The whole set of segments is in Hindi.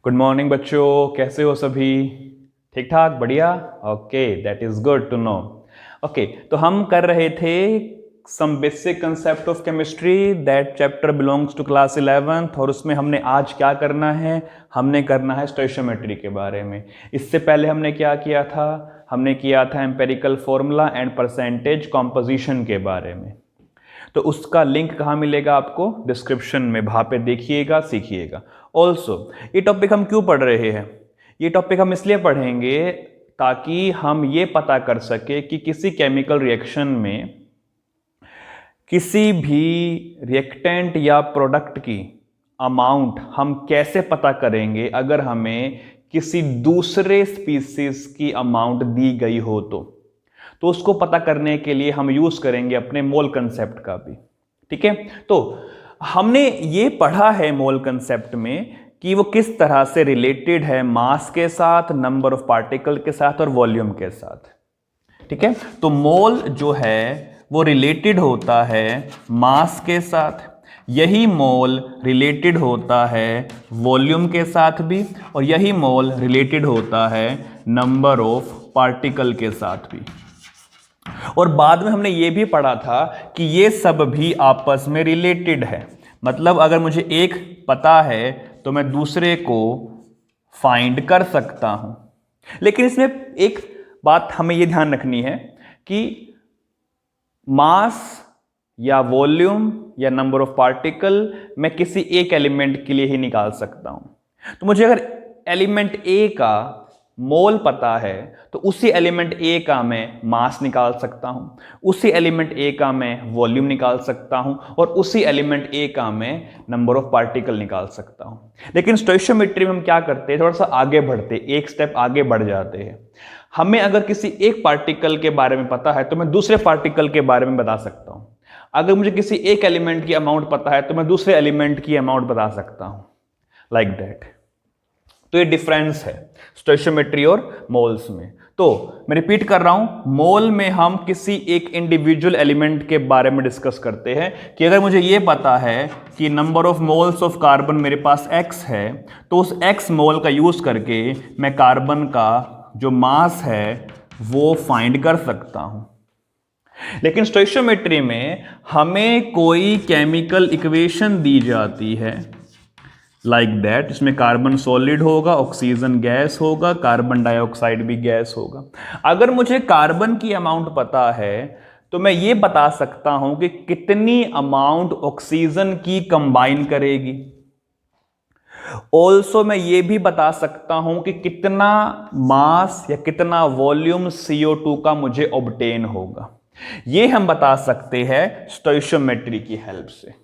गुड मॉर्निंग बच्चों, कैसे हो सभी? ठीक ठाक, बढ़िया। Okay, that is good to know. Okay, तो हम कर रहे थे some basic concept of chemistry, that chapter belongs to class 11th, और उसमें हमने आज क्या करना है? हमने करना है स्टोइशियोमेट्री के बारे में। इससे पहले हमने क्या किया था? हमने किया था empirical formula and percentage composition के बारे में। तो उसका लिंक कहाँ मिलेगा आपको? डिस्क्रिप्शन में, वहाँ पे देखिएगा, सीखिएगा। ऑल्सो ये टॉपिक हम क्यों पढ़ रहे हैं? ये टॉपिक हम इसलिए पढ़ेंगे ताकि हम ये पता कर सके कि किसी केमिकल रिएक्शन में किसी भी रिएक्टेंट या प्रोडक्ट की अमाउंट हम कैसे पता करेंगे अगर हमें किसी दूसरे स्पीसीज की अमाउंट दी गई हो तो उसको पता करने के लिए हम यूज करेंगे अपने मोल कंसेप्ट का भी। ठीक है, तो हमने ये पढ़ा है मोल कंसेप्ट में कि वो किस तरह से रिलेटेड है मास के साथ, नंबर ऑफ पार्टिकल के साथ और वॉल्यूम के साथ। ठीक है, तो मोल जो है वो रिलेटेड होता है मास के साथ, यही मोल रिलेटेड होता है वॉल्यूम के साथ भी, और यही मोल रिलेटेड होता है नंबर ऑफ पार्टिकल के साथ भी। और बाद में हमने ये भी पढ़ा था कि ये सब भी आपस में रिलेटेड है। मतलब अगर मुझे एक पता है तो मैं दूसरे को फाइंड कर सकता हूं। लेकिन इसमें एक बात हमें ये ध्यान रखनी है कि मास या वॉल्यूम या नंबर ऑफ पार्टिकल मैं किसी एक एलिमेंट के लिए ही निकाल सकता हूं। तो मुझे अगर एलिमेंट ए का मोल पता है तो उसी एलिमेंट ए का मैं मास निकाल सकता हूं, उसी एलिमेंट ए का मैं वॉल्यूम निकाल सकता हूं, और उसी एलिमेंट ए का मैं नंबर ऑफ पार्टिकल निकाल सकता हूं। लेकिन स्टोइशियोमेट्री में हम क्या करते हैं, थोड़ा सा आगे बढ़ते, एक स्टेप आगे बढ़ जाते हैं। हमें अगर किसी एक पार्टिकल के बारे में पता है तो मैं दूसरे पार्टिकल के बारे में बता सकता हूं। अगर मुझे किसी एक एलिमेंट की अमाउंट पता है तो मैं दूसरे एलिमेंट की अमाउंट बता सकता हूं, लाइक दैट। तो ये डिफरेंस है स्टोइशियोमेट्री और मोल्स में। तो मैं रिपीट कर रहा हूं, मोल में हम किसी एक इंडिविजुअल एलिमेंट के बारे में डिस्कस करते हैं कि अगर मुझे ये पता है कि number of moles of carbon मेरे पास x है, तो उस x मोल का यूज करके मैं कार्बन का जो मास है वो फाइंड कर सकता हूं। लेकिन स्टोइशियोमेट्री में हमें कोई केमिकल इक्वेशन दी जाती है, लाइक दैट, इसमें कार्बन सॉलिड होगा, ऑक्सीजन गैस होगा, कार्बन डाइऑक्साइड भी गैस होगा। अगर मुझे कार्बन की अमाउंट पता है तो मैं ये बता सकता हूं कि कितनी अमाउंट ऑक्सीजन की कंबाइन करेगी। ऑल्सो मैं ये भी बता सकता हूं कि कितना मास या कितना वॉल्यूम CO2 का मुझे ऑब्टेन होगा। ये हम बता सकते हैं स्टोइशियोमेट्री की हेल्प से।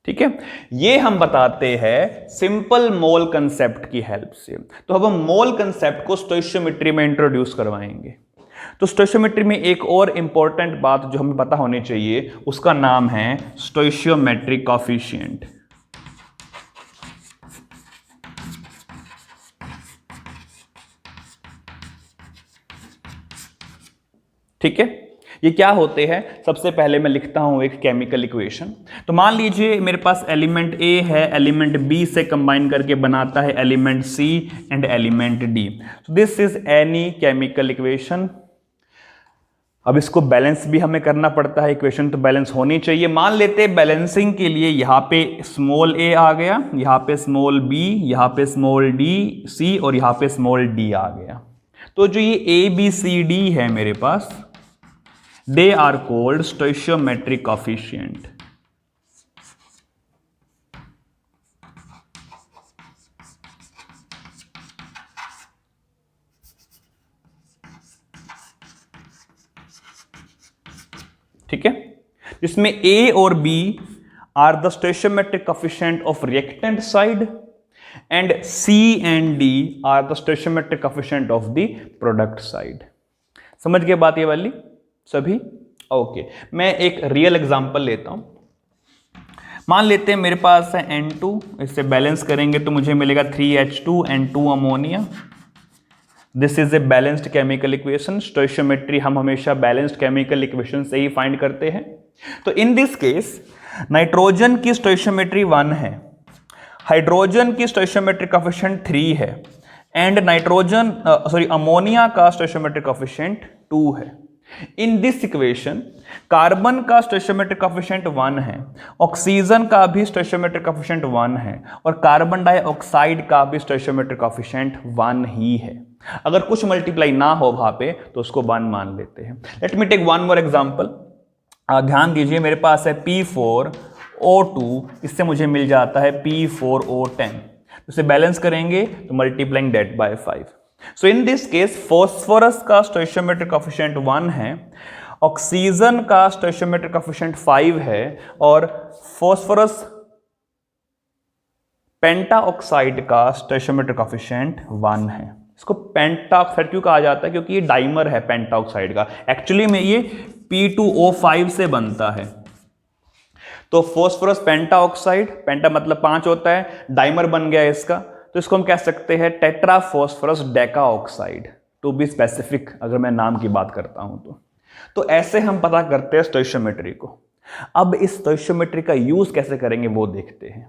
ठीक है, ये हम बताते हैं सिंपल मोल कंसेप्ट की हेल्प से। तो अब हम मोल कंसेप्ट को स्टोइशियोमेट्री में इंट्रोड्यूस करवाएंगे। तो स्टोइशियोमेट्री में एक और इंपॉर्टेंट बात जो हमें पता होनी चाहिए, उसका नाम है स्टोइशियोमेट्रिक कोएफिशिएंट। ठीक है, ये क्या होते हैं? सबसे पहले मैं लिखता हूं एक केमिकल इक्वेशन। तो मान लीजिए मेरे पास एलिमेंट ए है, एलिमेंट बी से कंबाइन करके बनाता है element C and element D. तो this is any chemical equation. अब इसको बैलेंस भी हमें करना पड़ता है, इक्वेशन तो बैलेंस होनी चाहिए। मान लेते हैं बैलेंसिंग के लिए यहां पे स्मॉल ए आ गया, यहां पे स्मॉल बी, यहां पे स्मॉल डी सी, और यहां पे स्मॉल डी आ गया। तो जो ये ए बी सी डी है मेरे पास, they are called stoichiometric coefficient। ठीक है, जिसमें A और B are the stoichiometric coefficient of reactant side and C and D are the stoichiometric coefficient of the product side। समझ गए बात ये वाली सभी? ओके, मैं एक रियल एग्जांपल लेता हूं। मान लेते हैं मेरे पास है N2, इससे बैलेंस करेंगे तो मुझे मिलेगा 3H2 and 2 ammonia. This is a balanced chemical equation. Stoichiometry हम हमेशा बैलेंस्ड केमिकल इक्वेशन से ही फाइंड करते हैं। तो इन दिस केस नाइट्रोजन की स्टोइशियोमेट्री 1 है, हाइड्रोजन की स्टोइशियोमेट्रिक कोएफिशिएंट 3 है एंड नाइट्रोजन अमोनिया का स्टोइशियोमेट्रिक कोएफिशिएंट 2 है। इन दिस इक्वेशन कार्बन का स्टोइशियोमेट्रिक कोएफिशिएंट 1 है, ऑक्सीजन का भी स्टोइशियोमेट्रिक कोएफिशिएंट 1 है और कार्बन डाइऑक्साइड का भी स्टोइशियोमेट्रिक कोएफिशिएंट 1 ही है। अगर कुछ मल्टीप्लाई ना हो वहां पे तो उसको 1 मान लेते हैं। Let me take one more example. ध्यान दीजिए, मेरे पास है P4O2, इससे मुझे मिल जाता है P4O10। इसे बैलेंस करेंगे तो multiplying that bye 5। So in this case phosphorus का स्टोइशियोमेट्रिक कोएफिशिएंट 1 है, ऑक्सीजन का स्टोइशियोमेट्रिक कोएफिशिएंट 5 है और फॉस्फोरस पेंटाऑक्साइड का स्टोइशियोमेट्रिक कोएफिशिएंट 1 है। इसको पेंटाऑक्साइड क्यों कहा जाता है? क्योंकि ये डाइमर है पेंटाऑक्साइड का। एक्चुअली में ये P2O5 से बनता है। तो फॉस्फोरस पेंटाऑक्साइड, पेंटा मतलब 5 होता है, डाइमर बन गया इसका, तो इसको हम कह सकते हैं tetra phosphorus decaoxide, to be specific अगर मैं नाम की बात करता हूं तो ऐसे हम पता करते हैं स्टोइशियोमेट्री को। अब इस स्टोइशियोमेट्री का यूज कैसे करेंगे वो देखते हैं।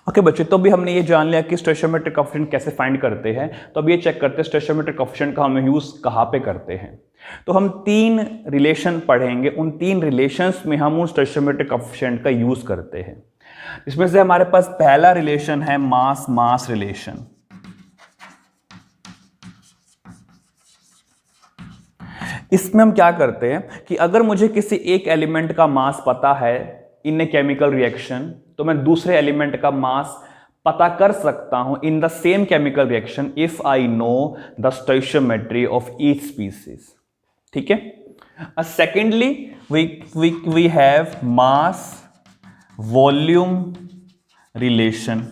ओके बच्चे, तो भी हमने ये जान लिया कि स्टोइशियोमेट्रिक कोएफिशिएंट कैसे फाइंड करते हैं। तो अब ये चेक करते हैं स्टोइशियोमेट्रिक कोएफिशिएंट का हम यूज कहां पे करते हैं। तो हम 3 रिलेशन पढ़ेंगे, उन 3 रिलेशंस में हम उन स्टोइशियोमेट्रिक कोएफिशिएंट का यूज करते हैं। इसमें से हमारे पास पहला रिलेशन है मास मास रिलेशन। इसमें हम क्या करते हैं कि अगर मुझे किसी एक एलिमेंट का मास पता है इन ए केमिकल रिएक्शन, तो मैं दूसरे एलिमेंट का मास पता कर सकता हूं in the same chemical reaction if I know the stoichiometry of each species. ठीक है। Secondly we have mass volume relation.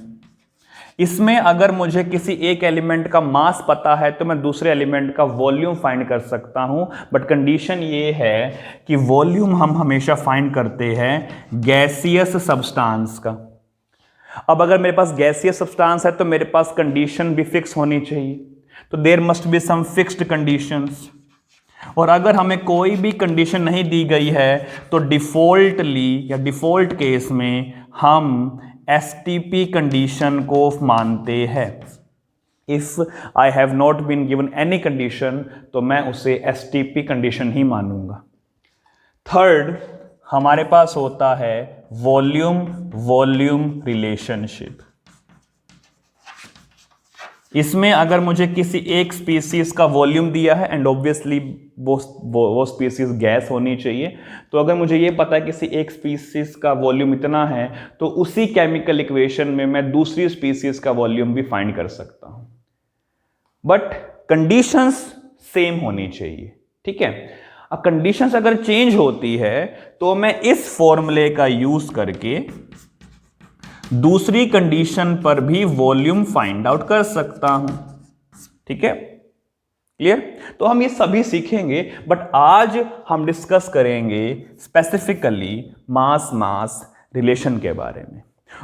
इसमें अगर मुझे किसी एक एलिमेंट का मास पता है तो मैं दूसरे एलिमेंट का वॉल्यूम फाइंड कर सकता हूं, बट कंडीशन ये है कि वॉल्यूम हम हमेशा फाइंड करते हैं गैसियस सब्सटेंस का। अब अगर मेरे पास गैसियस सब्सटेंस है तो मेरे पास कंडीशन भी फिक्स होनी चाहिए, तो there must be some fixed conditions. और अगर हमें कोई भी कंडीशन नहीं दी गई है तो डिफॉल्टली या डिफॉल्ट केस में हम STP कंडीशन को मानते हैं। If I have not been given any condition तो मैं उसे STP कंडीशन ही मानूंगा। थर्ड हमारे पास होता है वॉल्यूम वॉल्यूम रिलेशनशिप। इसमें अगर मुझे किसी एक स्पीसीज का वॉल्यूम दिया है एंड ऑब्वियसली वो स्पीसीज गैस होनी चाहिए, तो अगर मुझे ये पता है किसी एक स्पीसीज का वॉल्यूम इतना है तो उसी केमिकल इक्वेशन में मैं दूसरी स्पीसीज का वॉल्यूम भी फाइंड कर सकता हूं, बट कंडीशंस सेम होनी चाहिए। ठीक है। अब कंडीशंस अगर चेंज होती है तो मैं इस फॉर्मूले का यूज करके दूसरी कंडीशन पर भी वॉल्यूम फाइंड आउट कर सकता हूं। ठीक है, क्लियर? तो हम ये सभी सीखेंगे, बट आज हम डिस्कस करेंगे स्पेसिफिकली मास मास रिलेशन के बारे में।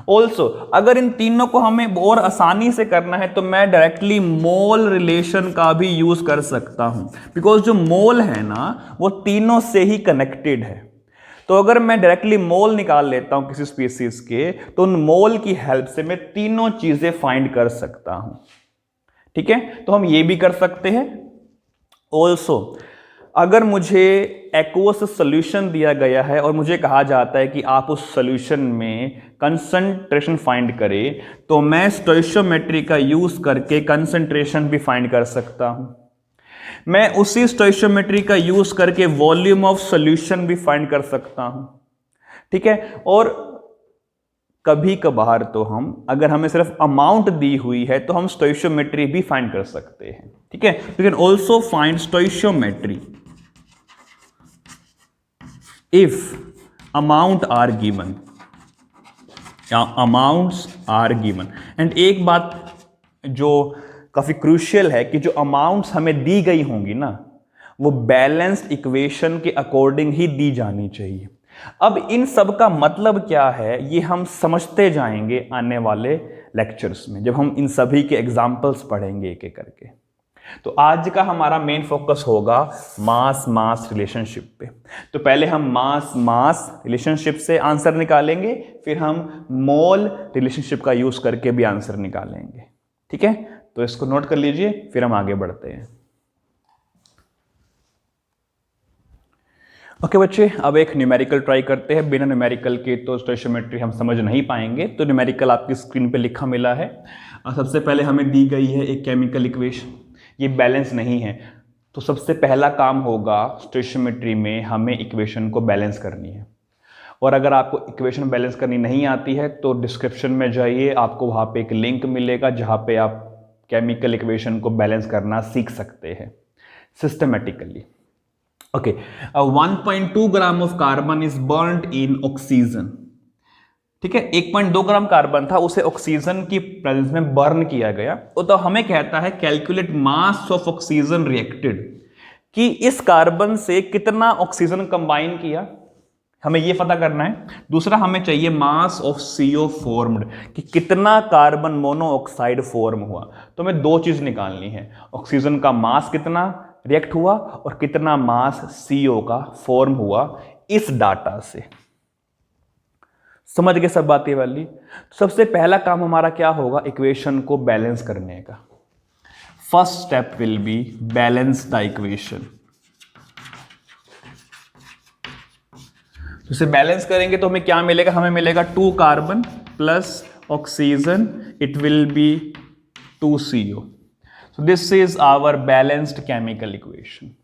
ऑल्सो अगर इन तीनों को हमें और आसानी से करना है तो मैं डायरेक्टली मोल रिलेशन का भी यूज कर सकता हूं, बिकॉज जो मोल है ना वो तीनों से ही कनेक्टेड है। तो अगर मैं डायरेक्टली मोल निकाल लेता हूं किसी स्पीसीज के, तो उन मोल की हेल्प से मैं तीनों चीजें फाइंड कर सकता हूं। ठीक है, तो हम ये भी कर सकते हैं। ऑल्सो अगर मुझे एक्वस सॉल्यूशन दिया गया है और मुझे कहा जाता है कि आप उस सॉल्यूशन में कंसंट्रेशन फाइंड करें, तो मैं स्टोइशियोमेट्री का यूज करके कंसंट्रेशन भी फाइंड कर सकता हूं। मैं उसी स्टोइशियोमेट्री का यूज करके वॉल्यूम ऑफ सॉल्यूशन भी फाइंड कर सकता हूं। ठीक है, और कभी कभार तो हम अगर हमें सिर्फ अमाउंट दी हुई है तो हम स्टोइशियोमेट्री भी फाइंड कर सकते हैं। ठीक है, you can also find stoichiometry if amount are given या अमाउंट्स आर गिवन। एंड एक बात जो काफी क्रूशियल है कि जो अमाउंट्स हमें दी गई होंगी ना वो बैलेंस्ड इक्वेशन के अकॉर्डिंग ही दी जानी चाहिए। अब इन सब का मतलब क्या है ये हम समझते जाएंगे आने वाले लेक्चर्स में, जब हम इन सभी के एग्जाम्पल्स पढ़ेंगे एक एक करके। तो आज का हमारा मेन फोकस होगा मास मास रिलेशनशिप पे। तो पहले हम मास मास रिलेशनशिप से आंसर निकालेंगे, फिर हम मोल रिलेशनशिप का यूज करके भी आंसर निकालेंगे। ठीक है, तो इसको नोट कर लीजिए, फिर हम आगे बढ़ते हैं। ओके बच्चे, अब एक न्यूमेरिकल ट्राई करते हैं। बिना न्यूमेरिकल के तो स्टोइशियोमेट्री हम समझ नहीं पाएंगे, तो न्यूमेरिकल आपकी स्क्रीन पे लिखा मिला है। सबसे पहले हमें दी गई है एक केमिकल इक्वेशन, ये बैलेंस नहीं है, तो सबसे पहला काम होगा स्टोइशियोमेट्री में हमें इक्वेशन को बैलेंस करनी है। और अगर आपको इक्वेशन बैलेंस करनी नहीं आती है तो डिस्क्रिप्शन में जाइए, आपको वहाँ पे एक लिंक मिलेगा जहाँ पे आप केमिकल इक्वेशन को बैलेंस करना सीख सकते हैं systematically. Okay, 1.2 gram of carbon is burned in oxygen. ठीक है, 1.2 ग्राम कार्बन था, उसे ऑक्सीजन की प्रेजेंस में बर्न किया गया। तो हमें कहता है calculate mass of oxygen reacted, कि इस कार्बन से कितना ऑक्सीजन कंबाइन किया, हमें यह पता करना है। दूसरा हमें चाहिए मास ऑफ CO फॉर्म्ड, कि कितना कार्बन मोनोऑक्साइड फॉर्म हुआ। तो हमें दो चीज निकालनी है, ऑक्सीजन का मास कितना रिएक्ट हुआ और कितना मास CO का फॉर्म हुआ इस डाटा से। समझ गए सब बातें वाली। तो सबसे पहला काम हमारा क्या होगा, इक्वेशन को बैलेंस करने का। First step will be balance the equation. तो इसे बैलेंस करेंगे तो हमें क्या मिलेगा, हमें मिलेगा 2 carbon plus oxygen, it will be 2 CO। So this is our balanced chemical equation.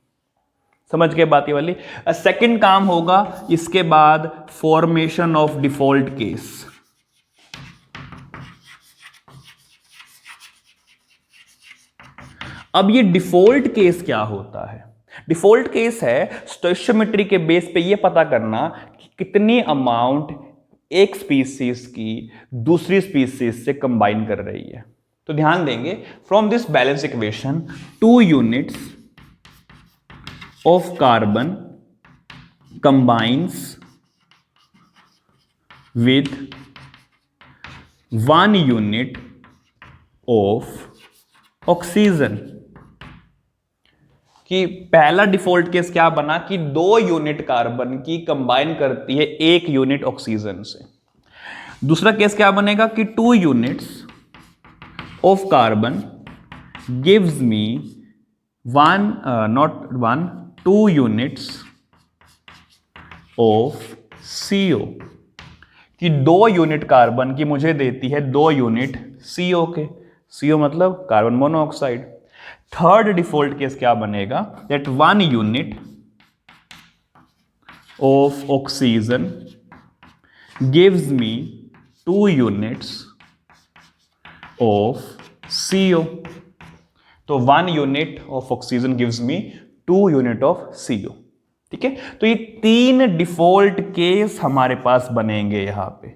समझ के बात ये वाली। सेकंड काम होगा इसके बाद फॉर्मेशन ऑफ डिफॉल्ट केस। अब ये डिफॉल्ट केस क्या होता है? डिफॉल्ट केस है स्टोइशियोमेट्री के बेस पे ये पता करना कि कितनी अमाउंट एक स्पीसीज की दूसरी स्पीसीज से कंबाइन कर रही है। तो ध्यान देंगे, from this balance equation 2 units of carbon combines with 1 unit of oxygen। कि पहला डिफॉल्ट केस क्या बना कि 2 यूनिट कार्बन की कंबाइन करती है 1 यूनिट ऑक्सीजन से। दूसरा केस क्या बनेगा कि 2 units of carbon gives me 2 units of CO, कि 2 यूनिट कार्बन की मुझे देती है 2 यूनिट CO के। CO मतलब carbon monoxide. Third default case क्या बनेगा, that 1 unit of oxygen gives me 2 units of CO। तो 1 unit of oxygen gives me 2 unit of CO। ठीक है, तो ये 3 डिफॉल्ट केस हमारे पास बनेंगे यहां पे।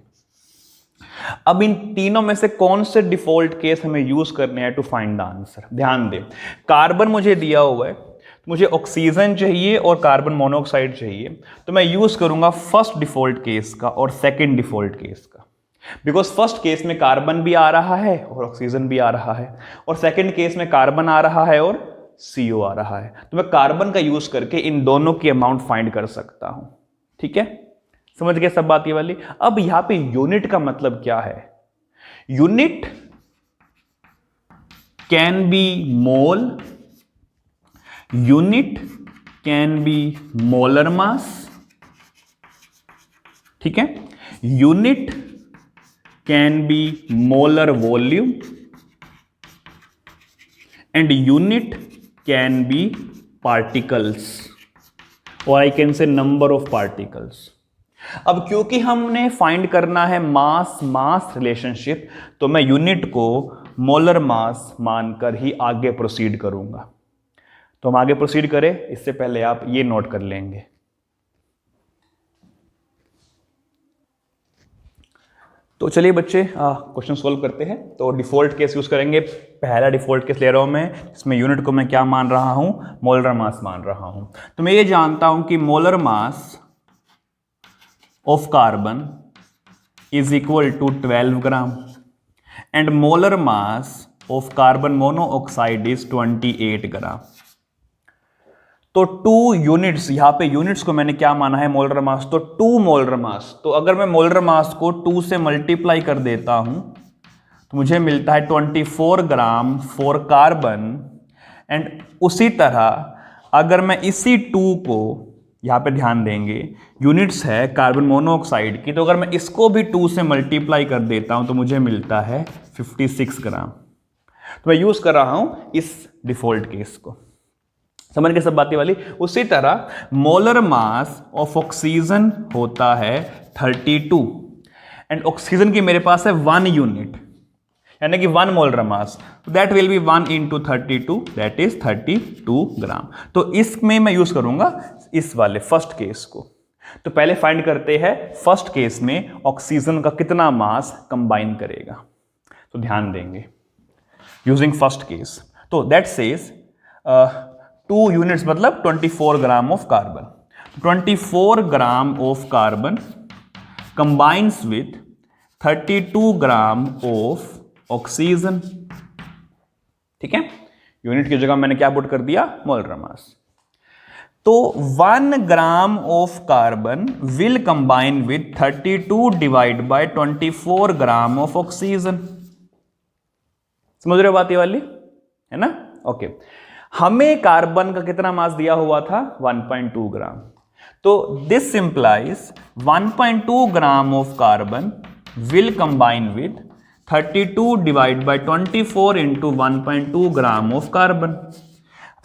अब इन तीनों में से कौन से डिफॉल्ट केस हमें यूज करने हैं टू फाइंड द आंसर? ध्यान दें, कार्बन मुझे दिया हुआ है, मुझे ऑक्सीजन चाहिए और कार्बन मोनोऑक्साइड चाहिए, तो मैं यूज करूंगा फर्स्ट डिफॉल्ट केस का और सेकंड डिफॉल्ट केस का। बिकॉज फर्स्ट केस में कार्बन भी आ रहा है और ऑक्सीजन भी आ रहा है, और सेकंड केस में कार्बन आ रहा है और CO आ रहा है। तो मैं कार्बन का यूज करके इन दोनों की अमाउंट फाइंड कर सकता हूं। ठीक है, समझ गए सब बात ये वाली। अब यहां पे यूनिट का मतलब क्या है? Unit can be mole, unit can be molar mass. ठीक है, unit can be molar volume and unit can be particles, or I can say number of particles। अब क्योंकि हमने फाइंड करना है मास मास रिलेशनशिप, तो मैं यूनिट को मोलर मास मानकर ही आगे प्रोसीड करूंगा। तो हम आगे प्रोसीड करें इससे पहले आप ये नोट कर लेंगे। तो चलिए बच्चे क्वेश्चन सोल्व करते हैं। तो डिफॉल्ट केस यूज करेंगे। पहला डिफॉल्ट केस ले रहा हूं मैं, इसमें यूनिट को मैं क्या मान रहा हूं, मोलर मास मान रहा हूं। तो मैं ये जानता हूं कि molar mass of carbon is equal to 12 gram and molar mass of carbon monoxide is 28 gram. तो 2 यूनिट्स, यहां पे यूनिट्स को मैंने क्या माना है, मोलर मास, तो 2 मोलर मास। तो अगर मैं मोलर मास को 2 से मल्टीप्लाई कर देता हूं तो मुझे मिलता है 24 ग्राम फॉर कार्बन। एंड उसी तरह अगर मैं इसी 2 को, यहां पे ध्यान देंगे यूनिट्स है कार्बन मोनोऑक्साइड की, तो अगर मैं इसको भी 2 से मल्टीप्लाई कर देता हूं तो मुझे मिलता है 56 ग्राम। तो मैं यूज कर रहा हूं इस डिफॉल्ट केस को, समझ के सब बातें वाली। उसी तरह मोलर मास ऑफ ऑक्सीजन होता है 32 एंड ऑक्सीजन की मेरे पास है 1 यूनिट, यानी कि 1 molar mass, that will be 1 into 32, that is 32 ग्राम। तो इसमें मैं यूज करूंगा इस वाले फर्स्ट केस को। तो पहले फाइंड करते हैं फर्स्ट केस में ऑक्सीजन का कितना मास कंबाइन करेगा। तो ध्यान देंगे यूजिंग फर्स्ट केस, तो दैट सेज 2 यूनिट्स मतलब 24 ग्राम of carbon. 24 gram of carbon combines with 32 gram of oxygen. ठीक है, यूनिट की जगह मैंने क्या पुट कर दिया, मोलर मास। तो 1 ग्राम of carbon will combine with 32 divide by 24 gram of oxygen. समझ रहे हो बात ये वाली, है ना? ओके, हमें कार्बन का कितना मास दिया हुआ था, 1.2 ग्राम। तो this implies 1.2 gram of carbon will combine with 32 divide by 24 into 1.2 gram of carbon.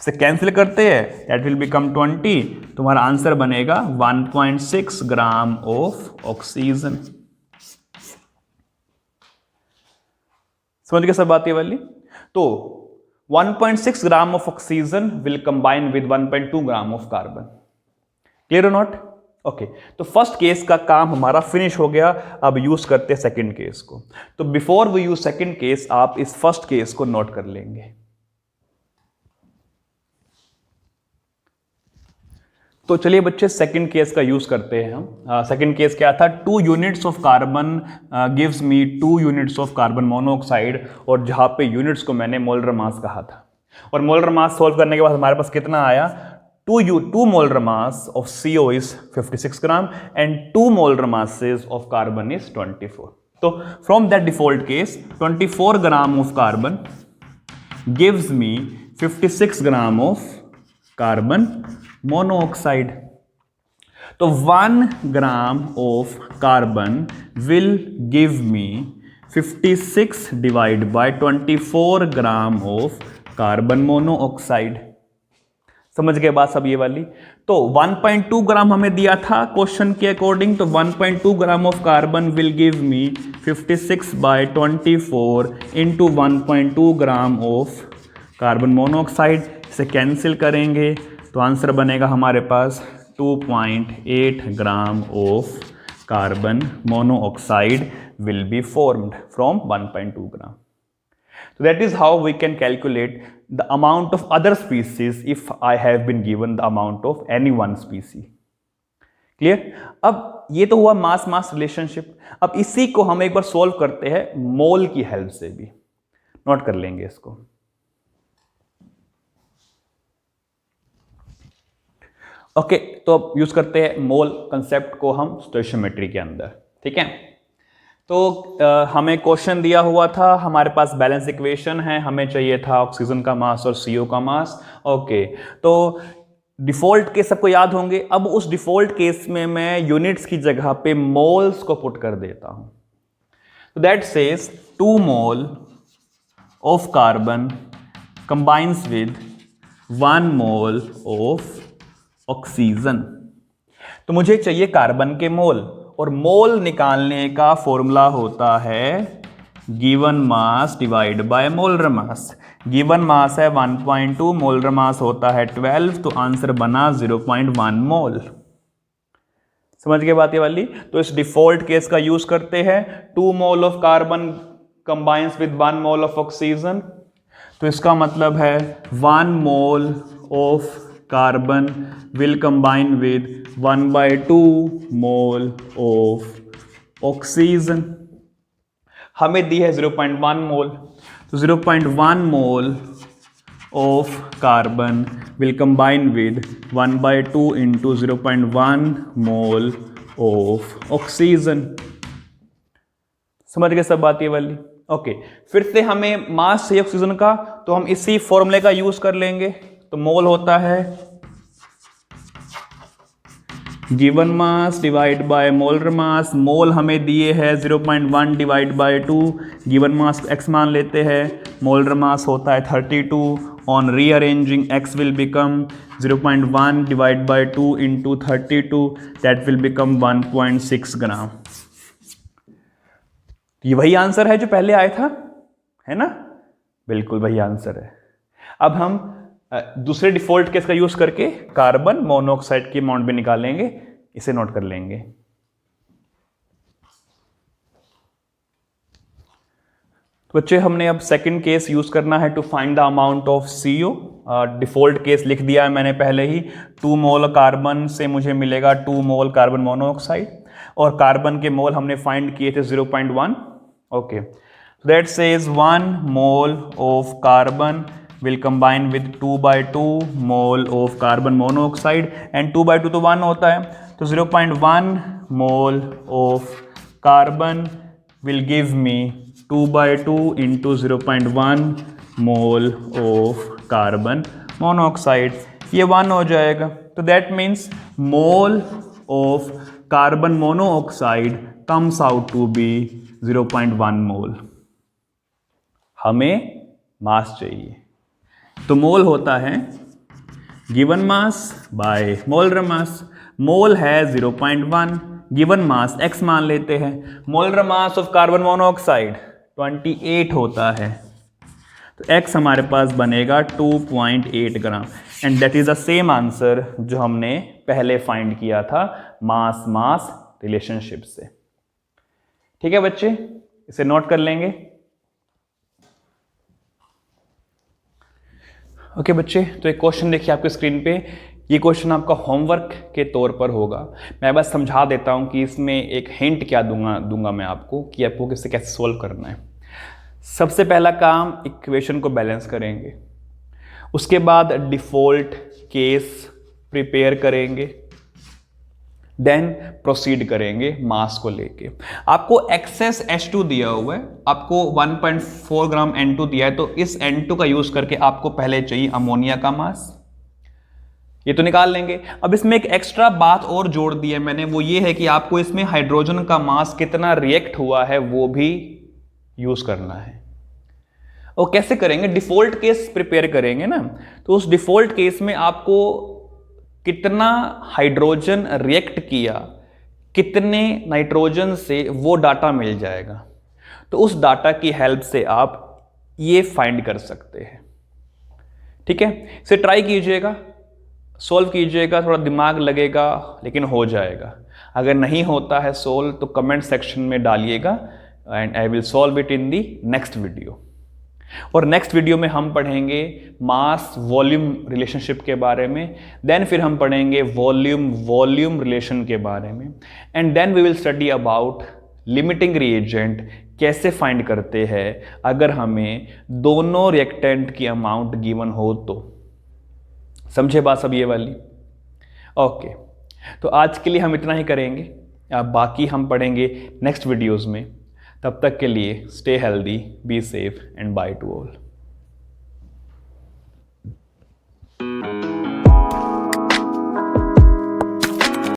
से कैंसिल करते हैं, दैट विल बिकम 20, तुम्हारा आंसर बनेगा 1.6 ग्राम ऑफ ऑक्सीजन। समझ गए सब बात ये वाली? तो 1.6 gram of oxygen will combine with 1.2 gram of carbon. Clear और नॉट? ओके, तो फर्स्ट केस का काम हमारा फिनिश हो गया। अब यूज करते हैं सेकंड केस को। तो before we use second case, आप इस फर्स्ट केस को नोट कर लेंगे। तो चलिए बच्चे सेकंड केस का यूज करते हैं हम। सेकंड केस क्या था, 2 units of carbon gives me 2 units of carbon monoxide, और जहां पे यूनिट्स को मैंने मोलर मास कहा था। और मोलर मास सॉल्व करने के बाद हमारे पास कितना आया, 2 molar mass of CO is 56 gram and 2 molar masses of carbon is 24. So from that default case, 24 gram of carbon gives me 56 gram of carbon monoxide. So 1 gram of carbon will give me 56 divided by 24 gram of carbon monoxide. समझ गए बात सब ये वाली? तो 1.2 ग्राम हमें दिया था क्वेश्चन के अकॉर्डिंग, तो 1.2 gram of carbon will give me 56 by 24 into 1.2 gram of carbon monoxide. इसे कैंसिल करेंगे तो आंसर बनेगा हमारे पास 2.8 gram of carbon monoxide will be formed from 1.2 gram. So that is how we can calculate the amount of other species if I have been given the amount of any one species. Clear? अब ये तो हुआ मास मास रिलेशनशिप। अब इसी को हम एक बार सॉल्व करते हैं मोल की हेल्प से भी। नोट कर लेंगे इसको। ओके, तो अब यूज करते हैं मोल कंसेप्ट को हम स्टोइशियोमेट्री के अंदर। ठीक है, तो हमें क्वेश्चन दिया हुआ था, हमारे पास बैलेंस इक्वेशन है, हमें चाहिए था ऑक्सीजन का मास और CO का मास। ओके, तो डिफॉल्ट केस सबको याद होंगे। अब उस डिफॉल्ट केस में मैं यूनिट्स की जगह पे मोल्स को पुट कर देता हूं। तो that says 2 mole of carbon combines with 1 mole of oxygen. तो मुझे चाहिए कार्बन के मोल, और मोल निकालने का फॉर्मूला होता है given mass divide by molar mass. Given mass है 1.2, मोलर मास होता है 12, तो आंसर बना 0.1 मोल। समझ गए बात ये वाली? तो इस डिफॉल्ट केस का यूज करते हैं, 2 mole of carbon combines with 1 mole of oxygen. तो इसका मतलब है 1 mole of carbon will combine with 1/2 mole of oxygen। हमें दी है 0.1 मोल। तो 0.1 मोल of carbon will combine with 1/2 into 0.1 mole of oxygen। समझ गए सब बात ये वाली? ओके, फिर से हमें मास चाहिए ऑक्सीजन का, तो हम इसी फॉर्मूले का यूज कर लेंगे। तो मोल होता है given mass divide by molar mass. Mole हमें दिए है 0.1 divide by 2, given mass x मान लेते हैं, मोलर मास होता है 32। On rearranging x will become 0.1 divide by 2 into 32, that will become 1.6 gram. ये वही आंसर है जो पहले आया था, है ना? बिल्कुल वही आंसर है। अब हम दूसरे डिफॉल्ट केस का यूज करके कार्बन मोनोऑक्साइड की अमाउंट भी निकालेंगे, इसे नोट कर लेंगे। तो बच्चे हमने अब सेकंड केस यूज करना है to find the amount of CO। Default case लिख दिया है मैंने पहले ही। 2 मोल कार्बन से मुझे मिलेगा 2 मोल कार्बन मोनोऑक्साइड, और कार्बन के मोल हमने फाइंड किए थे 0.1। Okay, that says 1 mole of carbon will combine with 2/2 mole of carbon monoxide, and 2/2 तो 1 होता है, तो 0.1 mole of carbon will give me 2/2 into 0.1 mole of carbon monoxide। ये 1 हो जाएगा, तो that means mole of carbon monoxide comes out to be 0.1 mole। हमें मास चाहिए, तो मोल होता है given mass by molar mass. Mole है 0.1, गिवन मास x मान लेते हैं, molar mass of carbon monoxide 28 होता है, तो x हमारे पास बनेगा 2.8 gram, and that is the same answer जो हमने पहले फाइंड किया था मास मास रिलेशनशिप से। ठीक है बच्चे, इसे नोट कर लेंगे। ओके बच्चे, तो एक क्वेश्चन देखिए आपके स्क्रीन पे। ये क्वेश्चन आपका होमवर्क के तौर पर होगा। मैं बस समझा देता हूँ कि इसमें एक हिंट क्या दूंगा मैं आपको कि आपको किसे कैसे सोल्व करना है। सबसे पहला काम इक्वेशन को बैलेंस करेंगे, उसके बाद डिफ़ॉल्ट केस प्रिपेयर करेंगे, देन प्रोसीड करेंगे मास को लेके। आपको एक्सेस H2 दिया हुआ है, आपको 1.4 ग्राम N2 दिया है, तो इस N2 का यूज करके आपको पहले चाहिए अमोनिया का मास, ये तो निकाल लेंगे। अब इसमें एक एक्स्ट्रा बात और जोड़ दी है मैंने, वो ये है कि आपको इसमें हाइड्रोजन का मास कितना रिएक्ट हुआ है वो भी यूज करना है। और कैसे करेंगे? डिफॉल्ट केस प्रिपेयर करेंगे ना, तो उस डिफॉल्ट केस में आपको कितना हाइड्रोजन रिएक्ट किया, कितने नाइट्रोजन से, वो डाटा मिल जाएगा। तो उस डाटा की हेल्प से आप ये फाइंड कर सकते हैं। ठीक है, इसे ट्राई कीजिएगा, सॉल्व कीजिएगा, थोड़ा दिमाग लगेगा लेकिन हो जाएगा। अगर नहीं होता है सॉल्व तो कमेंट सेक्शन में डालिएगा, and I will solve it in the next video. और नेक्स्ट वीडियो में हम पढ़ेंगे मास वॉल्यूम रिलेशनशिप के बारे में, देन फिर हम पढ़ेंगे वॉल्यूम रिलेशन के बारे में, and then we will study about limiting reagent, कैसे फाइंड करते हैं अगर हमें दोनों रिएक्टेंट की अमाउंट गिवन हो तो। समझे बात सब ये वाली? ओके, तो आज के लिए हम इतना ही करेंगे, अब बाकी हम पढ़ेंगे नेक्स्ट वीडियोज़ में। तब तक के लिए stay healthy, be safe, and by two all.